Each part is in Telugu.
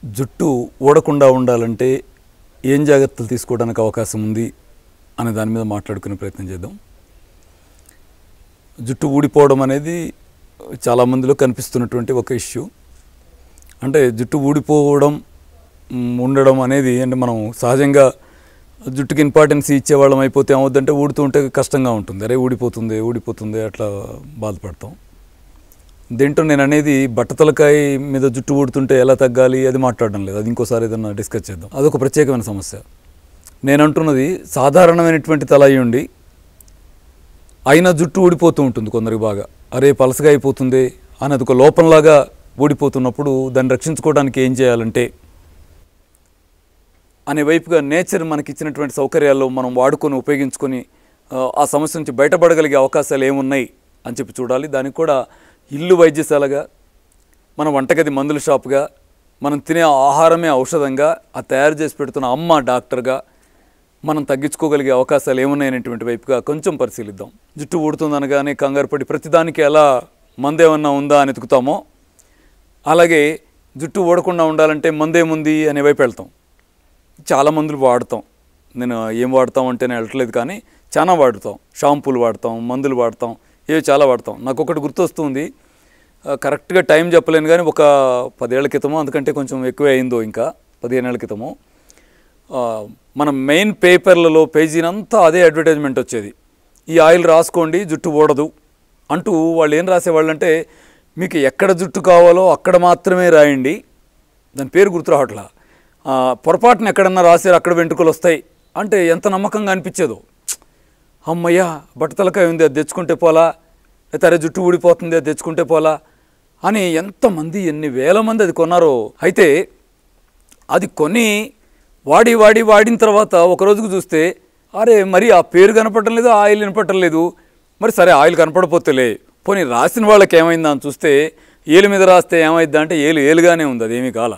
జుట్టు ఊడకుండా ఉండాలంటే ఏం జాగ్రత్తలు తీసుకోవడానికి అవకాశం ఉంది అనే దాని మీద మాట్లాడుకునే ప్రయత్నం చేద్దాం. జుట్టు ఊడిపోవడం అనేది చాలామందిలో కనిపిస్తున్నటువంటి ఒక ఇష్యూ. అంటే జుట్టు ఊడిపోవడం ఉండడం అనేది అంటే మనం సహజంగా జుట్టుకి ఇంపార్టెన్స్ ఇచ్చేవాళ్ళం అయిపోతే ఏమవుద్దంటే ఊడుతూ ఉంటే కష్టంగా ఉంటుంది. అరే ఊడిపోతుంది అట్లా బాధపడతాం. దీంట్లో నేను అనేది బట్టతలకాయ మీద జుట్టు ఊడుతుంటే ఎలా తగ్గాలి అది మాట్లాడడం లేదు. అది ఇంకోసారి ఏదన్నా డిస్కస్ చేద్దాం. అదొక ప్రత్యేకమైన సమస్య. నేను అంటున్నది సాధారణమైనటువంటి తల అయ్యుండి అయినా జుట్టు ఊడిపోతూ ఉంటుంది కొందరికి బాగా. అరే పలసగా అయిపోతుంది అని అది ఒక లోపంలాగా ఊడిపోతున్నప్పుడు దాన్ని రక్షించుకోవడానికి ఏం చేయాలంటే అనే వైపుగా నేచర్ మనకి ఇచ్చినటువంటి సౌకర్యాల్లో మనం వాడుకొని ఉపయోగించుకొని ఆ సమస్య నుంచి బయటపడగలిగే అవకాశాలు ఏమున్నాయి అని చెప్పి చూడాలి. దానికి కూడా ఇల్లు వైద్యశాలగా, మన వంటగది మందుల షాపుగా, మనం తినే ఆహారమే ఔషధంగా, ఆ తయారు చేసి పెడుతున్న అమ్మ డాక్టర్గా మనం తగ్గించుకోగలిగే అవకాశాలు ఏమున్నాయనేటువంటి వైపుగా కొంచెం పరిశీలిద్దాం. జుట్టు ఊడుతుందనగానే కంగారు పడి ప్రతిదానికి ఎలా మందేమన్నా ఉందా అని ఎతుకుతామో అలాగే జుట్టు ఊడకుండా ఉండాలంటే మందేముంది అనే వైపు వెళ్తాం. చాలా మందులు వాడతాం. నేను ఏం వాడతాం అంటే నేను వెళ్ళట్లేదు కానీ చాలా వాడుతాం. షాంపూలు వాడతాం, మందులు వాడతాం, ఇవి చాలా వాడతాం. నాకు ఒకటి గుర్తొస్తుంది, కరెక్ట్గా టైం చెప్పలేను కానీ ఒక 10 ఏళ్ల క్రితమో అందుకంటే కొంచెం ఎక్కువే అయిందో ఇంకా 15 ఏళ్ల క్రితమో మన మెయిన్ పేపర్లలో పేజీనంతా అదే అడ్వర్టైజ్మెంట్ వచ్చేది. ఈ ఆయిల్ రాసుకోండి జుట్టు ఊడదు అంటూ వాళ్ళు ఏం రాసేవాళ్ళు అంటే మీకు ఎక్కడ జుట్టు కావాలో అక్కడ మాత్రమే రాయండి. దాని పేరు గుర్తు రావట్లా. పొరపాటున ఎక్కడన్నా రాసారు అక్కడ వెంట్రుకలు వస్తాయి అంటే ఎంత నమ్మకంగా అనిపించేదో. అమ్మయ్యా బట్టతలకాయ ఉంది అది తెచ్చుకుంటే పోలా, లేకపోతే జుట్టు ఊడిపోతుంది అది తెచ్చుకుంటే పోలా అని ఎంతమంది ఎన్ని వేల మంది అది కొన్నారో. అయితే అది కొని వాడిన తర్వాత ఒక రోజుకు చూస్తే అరే మరి ఆ పేరు కనపడటం లేదు, ఆయిల్ కనపడటం లేదు. మరి సరే ఆయిల్ కనపడపోతేలే పోనీ రాసిన వాళ్ళకి ఏమైందా అని చూస్తే ఏలు మీద రాస్తే ఏమైందా అంటే ఏలుగానే ఉంది, అదేమీ కాల.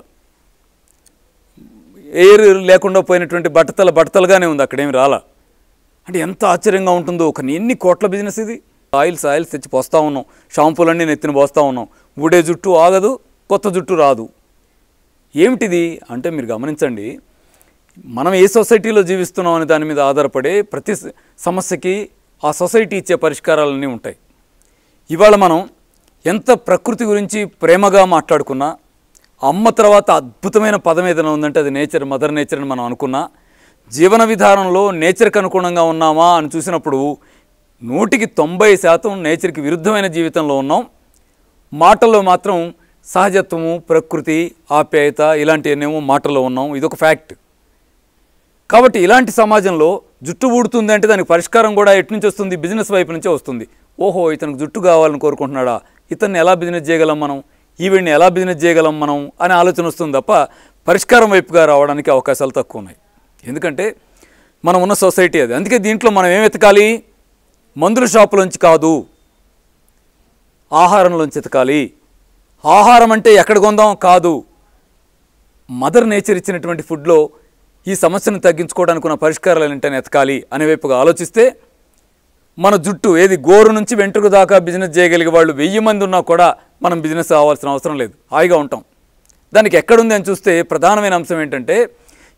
ఎయిర్ లేకుండా పోయినటువంటి బట్టతలుగానే ఉంది, అక్కడేమి రాలా. అంటే ఎంత ఆశ్చర్యంగా ఉంటుందో. ఒక ఎన్ని కోట్ల బిజినెస్ ఇది. ఆయిల్స్ తెచ్చి పోస్తూ ఉన్నాం, షాంపూలన్నీ నెత్తిన పోస్తూ ఉన్నాం. ఊడే జుట్టు ఆగదు, కొత్త జుట్టు రాదు. ఏమిటిది అంటే మీరు గమనించండి, మనం ఏ సొసైటీలో జీవిస్తున్నాం అనే దాని మీద ఆధారపడే ప్రతి సమస్యకి ఆ సొసైటీ ఇచ్చే పరిష్కారాలన్నీ ఉంటాయి. ఇవాళ మనం ఎంత ప్రకృతి గురించి ప్రేమగా మాట్లాడుకున్నా, అమ్మ తర్వాత అద్భుతమైన పదం ఏదైనా ఉందంటే అది నేచర్, మదర్ నేచర్ అని మనం అనుకున్నా, జీవన విధానంలో నేచర్కి అనుగుణంగా ఉన్నామా అని చూసినప్పుడు 100% నేచర్కి విరుద్ధమైన జీవితంలో ఉన్నాం. మాటల్లో మాత్రం సహజత్వము, ప్రకృతి, ఆప్యాయత ఇలాంటివన్నేమో మాటల్లో ఉన్నాం. ఇదొక ఫ్యాక్ట్. కాబట్టి ఇలాంటి సమాజంలో జుట్టు ఊడుతుంది అంటే దానికి పరిష్కారం కూడా ఎటు నుంచి వస్తుంది? బిజినెస్ వైపు నుంచే వస్తుంది. ఓహో ఇతనికి జుట్టు కావాలని కోరుకుంటున్నాడా, ఇతన్ని ఎలా బిజినెస్ చేయగలం మనం, ఈవిడ్ని ఎలా బిజినెస్ చేయగలం మనం అనే ఆలోచన వస్తుంది తప్ప పరిష్కారం వైపుగా రావడానికి అవకాశాలు తక్కువ ఉన్నాయి. ఎందుకంటే మనం ఉన్న సొసైటీ అది. అందుకే దీంట్లో మనం ఏం వెతకాలి? మందుల షాపులోంచి కాదు, ఆహారంలోంచి వెతకాలి. ఆహారం అంటే ఎక్కడ కొందాం కాదు, మదర్ నేచర్ ఇచ్చినటువంటి ఫుడ్లో ఈ సమస్యను తగ్గించుకోవడానికి ఉన్న పరిష్కారాలు ఏంటని ఎతకాలి అనే వైపుగా ఆలోచిస్తే మన జుట్టు ఏది గోరు నుంచి వెంట్రుక దాకా బిజినెస్ చేయగలిగే వాళ్ళు 1000 మంది ఉన్నా కూడా మనం బిజినెస్ అవ్వాల్సిన అవసరం లేదు, హాయిగా ఉంటాం. దానికి ఎక్కడుంది అని చూస్తే ప్రధానమైన అంశం ఏంటంటే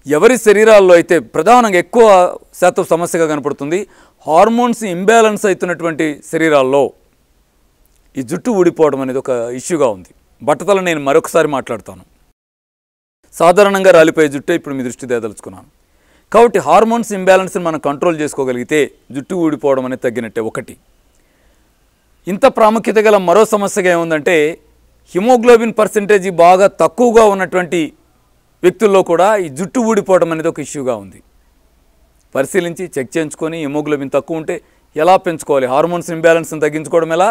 ఎవరి శరీరాల్లో అయితే ప్రధానంగా ఎక్కువ శాతం సమస్యగా కనపడుతుంది, హార్మోన్స్ ఇంబ్యాలెన్స్ అవుతున్నటువంటి శరీరాల్లో ఈ జుట్టు ఊడిపోవడం అనేది ఒక ఇష్యూగా ఉంది. బట్టతల నేను మరొకసారి మాట్లాడతాను. సాధారణంగా రాలిపోయే జుట్టే ఇప్పుడు మీ దృష్టి దేదలుచుకున్నాను. కాబట్టి హార్మోన్స్ ఇంబ్యాలెన్స్ని మనం కంట్రోల్ చేసుకోగలిగితే జుట్టు ఊడిపోవడం అనేది తగ్గినట్టే. ఒకటి ఇంత ప్రాముఖ్యత గల మరో సమస్యగా ఏముందంటే హిమోగ్లోబిన్ పర్సెంటేజ్ బాగా తక్కువగా ఉన్నటువంటి వ్యక్తుల్లో కూడా ఈ జుట్టు ఊడిపోవడం అనేది ఒక ఇష్యూగా ఉంది. పరిశీలించి చెక్ చేయించుకొని హిమోగ్లోబిన్ తక్కువ ఉంటే ఎలా పెంచుకోవాలి, హార్మోన్స్ ఇంబ్యాలెన్స్ని తగ్గించుకోవడం ఎలా,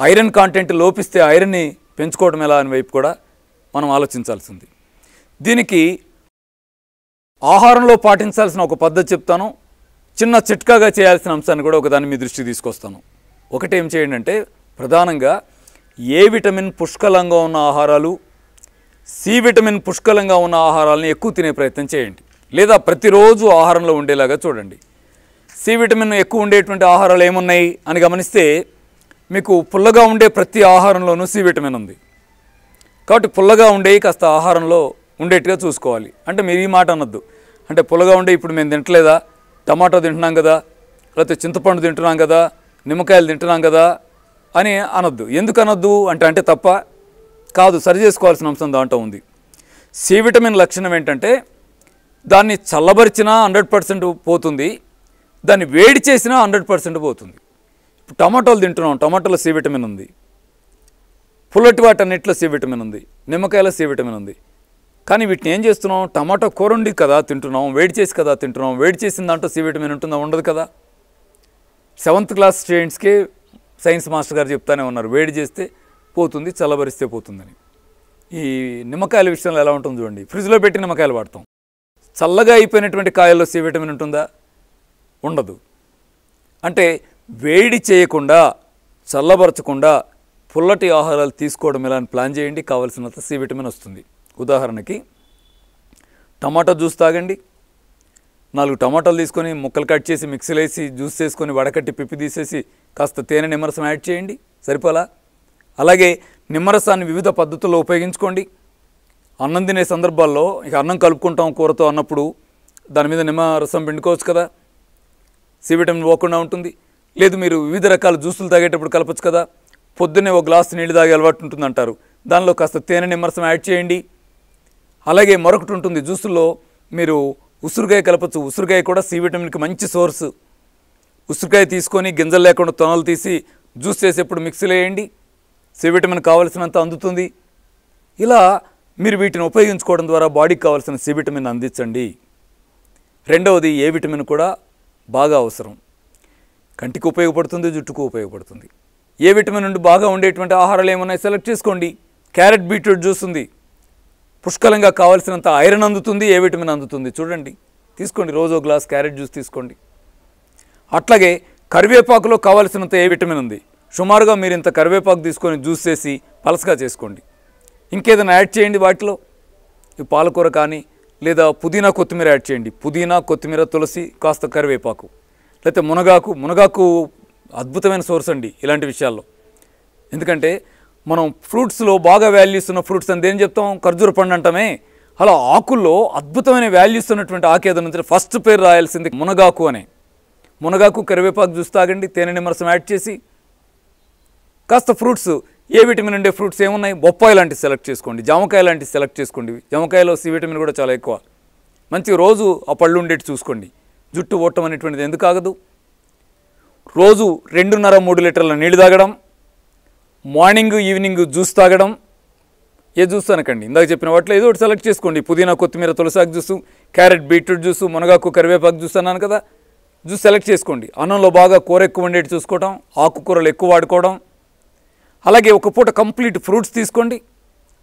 ఐరన్ కాంటెంట్ లోపిస్తే ఐరన్ని పెంచుకోవడం ఎలా అనే వైపు కూడా మనం ఆలోచించాల్సింది. దీనికి ఆహారంలో పాటించాల్సిన ఒక పద్ధతి చెప్తాను, చిన్న చిట్కాగా చేయాల్సిన అంశాన్ని కూడా ఒకదాన్ని మీ దృష్టికి తీసుకొస్తాను. ఒకటి ఏం చేయండి అంటే ప్రధానంగా ఏ విటమిన్ పుష్కలంగా ఉన్న ఆహారాలు, సి విటమిన్ పుష్కలంగా ఉన్న ఆహారాలను ఎక్కువ తినే ప్రయత్నం చేయండి, లేదా ప్రతిరోజు ఆహారంలో ఉండేలాగా చూడండి. సి విటమిన్ ఎక్కువ ఉండేటువంటి ఆహారాలు ఏమున్నాయి అని గమనిస్తే మీకు పుల్లగా ఉండే ప్రతి ఆహారంలోనూ సి విటమిన్ ఉంది. కాబట్టి పుల్లగా ఉండేవి కాస్త ఆహారంలో ఉండేట్టుగా చూసుకోవాలి. అంటే మీరు ఈ మాట అనొద్దు, అంటే పుల్లగా ఉండే ఇప్పుడు మేము తింటలేదా, టమాటో తింటున్నాం కదా, లేకపోతే చింతపండు తింటున్నాం కదా, నిమ్మకాయలు తింటున్నాం కదా అని అనొద్దు. ఎందుకు అనొద్దు అంటే తప్ప కాదు, సరి చేసుకోవాల్సిన అంశం దాంట్లో ఉంది. సి విటమిన్ లక్షణం ఏంటంటే దాన్ని చల్లబరిచినా 100% పోతుంది, దాన్ని వేడి చేసినా 100% పోతుంది. ఇప్పుడు టమాటోలు తింటున్నాం, టమాటోలో సి విటమిన్ ఉంది, పుల్లటి వాటన్నిటిలో సి విటమిన్ ఉంది, నిమ్మకాయలో సి విటమిన్ ఉంది. కానీ వీటిని ఏం చేస్తున్నాం, టమాటో కూర ఉండి కదా తింటున్నాం, వేడి చేసి కదా తింటున్నాం, వేడి చేసిన దాంట్లో సి విటమిన్ ఉంటుందా, ఉండదు కదా. 7th క్లాస్ స్టూడెంట్స్కి సైన్స్ మాస్టర్ గారు చెప్తానే ఉన్నారు, వేడి చేస్తే పోతుంది, చల్లబరిస్తే పోతుందని. ఈ నిమ్మకాయల విషయంలో ఎలా ఉంటుందో చూడండి, ఫ్రిడ్జ్లో పెట్టి నిమ్మకాయలు వాడతాం, చల్లగా అయిపోయినటువంటి కాయల్లో సి విటమిన్ ఉంటుందా, ఉండదు. అంటే వేడి చేయకుండా, చల్లబరచకుండా పుల్లటి ఆహారాలు తీసుకోవడం ఎలా అని ప్లాన్ చేయండి, కావాల్సినంత సి విటమిన్ వస్తుంది. ఉదాహరణకి టమాటా జ్యూస్ తాగండి, 4 టమాటాలు తీసుకొని ముక్కలు కట్ చేసి మిక్సీలో వేసి జ్యూస్ చేసుకొని వడకట్టి పిప్పి తీసేసి కాస్త తేనె నిమ్మరసం యాడ్ చేయండి, సరిపోలా. అలాగే నిమ్మరసాన్ని వివిధ పద్ధతుల్లో ఉపయోగించుకోండి. అన్నం తినే సందర్భాల్లో ఇక అన్నం కలుపుకుంటాం కూరతో అన్నప్పుడు దాని మీద నిమ్మరసం పిండుకోవచ్చు కదా, సి విటమిన్ పోకుండా ఉంటుంది. లేదు మీరు వివిధ రకాల జ్యూసులు తాగేటప్పుడు కలపచ్చు కదా, పొద్దున్నే ఒక గ్లాసు నీళ్ళు తాగే అలవాటు ఉంటుంది అంటారు, దానిలో కాస్త తేనె నిమ్మరసం యాడ్ చేయండి. అలాగే మరొకటి ఉంటుంది, జ్యూసుల్లో మీరు ఉసిరికాయ కలపచ్చు, ఉసిరికాయ కూడా సి విటమిన్కి మంచి సోర్సు. ఉసిరికాయ తీసుకొని గింజలు లేకుండా తొనలు తీసి జ్యూస్ చేసేప్పుడు మిక్సీలో వేయండి, సి విటమిన్ కావాల్సినంత అందుతుంది. ఇలా మీరు వీటిని ఉపయోగించుకోవడం ద్వారా బాడీకి కావాల్సిన సి విటమిన్ అందించండి. రెండవది ఏ విటమిన్ కూడా బాగా అవసరం, కంటికి ఉపయోగపడుతుంది, జుట్టుకు ఉపయోగపడుతుంది. ఏ విటమిన్ నుండి బాగా ఉండేటువంటి ఆహారాలు ఏమున్నాయి సెలెక్ట్ చేసుకోండి. క్యారెట్ బీట్రూట్ జ్యూస్ ఉంది, పుష్కలంగా కావాల్సినంత ఐరన్ అందుతుంది, ఏ విటమిన్ అందుతుంది చూడండి, తీసుకోండి. రోజు ఒక గ్లాస్ క్యారెట్ జ్యూస్ తీసుకోండి. అట్లాగే కరివేపాకులో కావాల్సినంత ఏ విటమిన్ ఉంది, సుమారుగా మీరు ఇంత కరివేపాకు తీసుకొని జ్యూస్ చేసి పలసగా చేసుకోండి. ఇంకేదైనా యాడ్ చేయండి వాటిలో, ఈ పాలకూర కానీ లేదా పుదీనా కొత్తిమీర యాడ్ చేయండి. పుదీనా, కొత్తిమీర, తులసి, కాస్త కరివేపాకు, లేకపోతే మునగాకు అద్భుతమైన సోర్స్ అండి ఇలాంటి విషయాల్లో. ఎందుకంటే మనం ఫ్రూట్స్లో బాగా వాల్యూస్ ఉన్న ఫ్రూట్స్ అని ఏం చెప్తాం, ఖర్జూర పండు అంటామే. అలా ఆకుల్లో అద్భుతమైన వాల్యూస్ ఉన్నటువంటి ఆకు ఏదైనా ఫస్ట్ పేరు రాయాల్సింది మునగాకు అనే. మునగాకు, కరివేపాకు జ్యూస్ తాగండి, తేనె నిమ్మరసం యాడ్ చేసి. కాస్త ఫ్రూట్స్, ఏ విటమిన్ ఉండే ఫ్రూట్స్ ఏమున్నాయి, బొప్పాయి లాంటివి సెలెక్ట్ చేసుకోండి, జామకాయ లాంటివి సెలెక్ట్ చేసుకోండి. జామకాయలో సి విటమిన్ కూడా చాలా ఎక్కువ. మంచి రోజు ఆ పళ్ళు ఉండేట్టు చూసుకోండి. జుట్టు ఓట్టం అనేటువంటిది ఎందుకు ఆగదు. రోజు 2.5-3 లీటర్ల నీళ్ళు తాగడం, మార్నింగ్ ఈవినింగ్ జ్యూస్ తాగడం. ఏ జ్యూస్ అనకండి, ఇందాక చెప్పిన వాటిలో ఏదో ఒకటి సెలెక్ట్ చేసుకోండి. పుదీనా, కొత్తిమీర, తులసాకు జ్యూసు, క్యారెట్ బీట్రూట్ జ్యూసు, మునగాకు, కరివేపాకు జ్యూస్ అన్నాను కదా, జ్యూస్ సెలెక్ట్ చేసుకోండి. అన్నంలో బాగా కూర ఎక్కువ ఉండేటి చూసుకోవడం, ఆకుకూరలు ఎక్కువ వాడుకోవడం. అలాగే ఒక పూట కంప్లీట్ ఫ్రూట్స్ తీసుకోండి.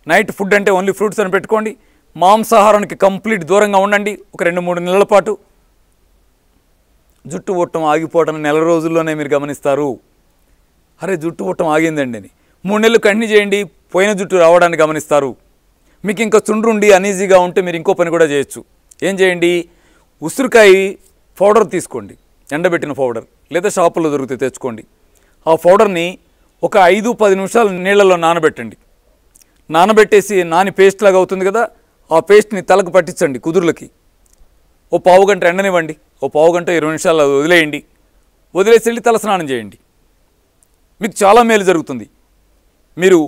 నైట్ ఫుడ్ అంటే ఓన్లీ ఫ్రూట్స్ అని పెట్టుకోండి. మాంసాహారానికి కంప్లీట్ దూరంగా ఉండండి ఒక 2-3 నెలల పాటు. జుట్టు ఊట్టం ఆగిపోవడం నెల రోజుల్లోనే మీరు గమనిస్తారు. అరే జుట్టు ఊట్టం ఆగిందండి అని 3 నెలలు కంటిన్యూ చేయండి, పోయిన జుట్టు రావడాన్ని గమనిస్తారు. మీకు ఇంకా చుండ్రుండి అనీజీగా ఉంటే మీరు ఇంకో పని కూడా చేయొచ్చు. ఏం చేయండి, ఉసిరికాయ పౌడర్ తీసుకోండి, ఎండబెట్టిన పౌడర్, లేదా షాపుల్లో దొరికితే తెచ్చుకోండి. ఆ పౌడర్ని ఒక 5-10 నిమిషాలు నీళ్ళలో నానబెట్టండి. నానబెట్టేసి నాని పేస్ట్ లాగా అవుతుంది కదా, ఆ పేస్ట్ని తలకు పట్టించండి కుదురులకి. ఓ పావు గంట ఎండనివ్వండి, ఓ పావు గంట 20 నిమిషాలు వదిలేయండి. వదిలేసి వెళ్ళి తలస్నానం చేయండి. మీకు చాలా మేలు జరుగుతుంది. మీరు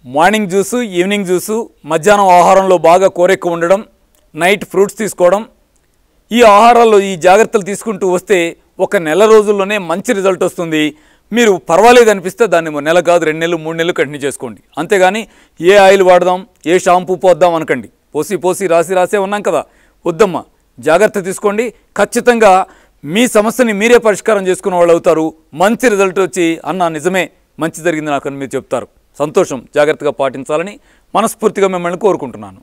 మార్నింగ్ జ్యూసు, ఈవినింగ్ జ్యూసు, మధ్యాహ్నం ఆహారంలో బాగా కూర ఎక్కువ ఉండడం, నైట్ ఫ్రూట్స్ తీసుకోవడం, ఈ ఆహారాల్లో ఈ జాగ్రత్తలు తీసుకుంటూ వస్తే ఒక నెల రోజుల్లోనే మంచి రిజల్ట్ వస్తుంది. మీరు పర్వాలేదు అనిపిస్తే దాన్ని నెల కాదు 2 నెలలు 3 నెలలు కంటిన్యూ చేసుకోండి. అంతేగాని ఏ ఆయిల్ వాడదాం, ఏ షాంపూ పోద్దాం అనకండి. పోసి రాసే ఉన్నాం కదా, వద్దమ్మా. జాగ్రత్త తీసుకోండి. ఖచ్చితంగా మీ సమస్యని మీరే పరిష్కారం చేసుకునే వాళ్ళు అవుతారు. మంచి రిజల్ట్ వచ్చి అన్న నిజమే మంచి జరిగింది నాకు అని మీరు చెప్తారు. సంతోషం. జాగ్రత్తగా పాటించాలని మనస్ఫూర్తిగా మిమ్మల్ని కోరుకుంటున్నాను.